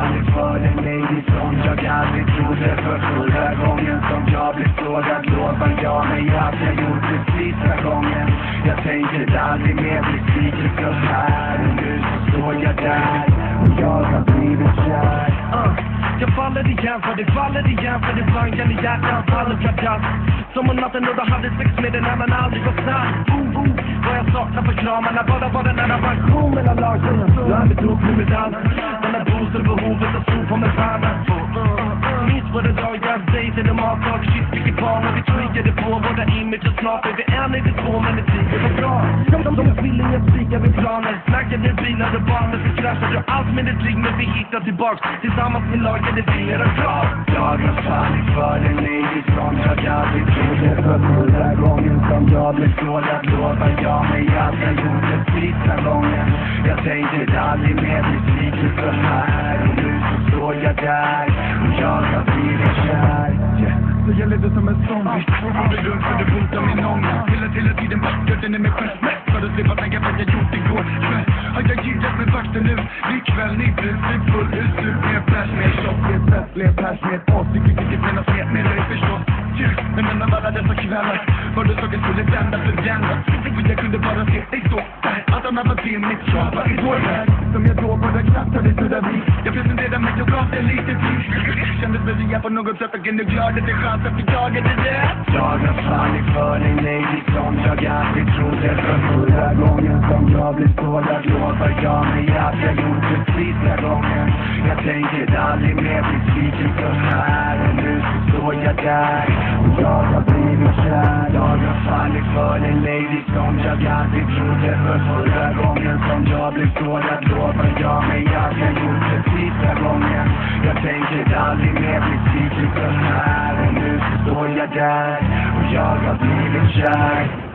fallit för en lady som jag aldrig trodde. För förra gången som jag blev sågad lovar jag mig att jag gjort det sista gången. Jag tänker aldrig mer bli sviken så här. Och nu så står jag där och jag har blivit kär. Jag faller igen för det faller igen för det vangar i hjärtan faller pladask. Som om natten då du hade sex med en annan aldrig var snabb. Vad jag saknar för kramarna, bara den här variation mellan lagen. Jag hade trott nu med dans. Den här booster behovet av sol på mig fanna. Minns vad det dag jag dejtade matlag. Shit vilket barn och vi tweakade på våra image och snart är vi en i det två men det tiden var bra. De tvillingen spikar vid planer. Snackade bilar och barnen så kraschade och allt med det ligg men vi hittar tillbaks. Tillsammans med lagen det vingar och bra. Jag har fallit för en lady som jag aldrig trodde. För förra gången som jag blev sårad lovar jag mig att jag gjort det sista gången. Jag tänkte aldrig mer bli sviken så här. Och nu så står jag där och jag har blivit kär. Så gäller det som en zombie. Går runt för det botar min ångest. Hela tiden backar den är mig själv. För att slippa tänka vad jag gjort igår. Har jag gillat med vakten nu? Likväl ni princip full husur. Mer flash, mer shot, mer test, mer pers, mer oss. Vilket menas med dig förstås. Men av alla dessa kvällar var det så jag skulle vända för vända. För jag kunde bara se dig stå där. Allt annat var till mitt skapa i vår värld. Som jag då bara knappt hade suddat vid. Jag presenterade mig och gav det lite tid. Kändes befriad på något sätt och kunde glad att det chans att vi tagit det där. Jag har fallit för en lady som jag aldrig trodde. För förra gången som jag blev sårad lovar jag mig att jag gjort det sista gången. Jag tänker aldrig mer bli sviken så här. Och nu så står jag där och jag har blivit kär. Jag har fallit för en lady som jag aldrig trodde. För förra gången som jag blev sårad lovar jag mig att jag gjort det sista gången. Jag tänker aldrig mer bli sviken så här. Och nu så står jag där och jag har blivit kär.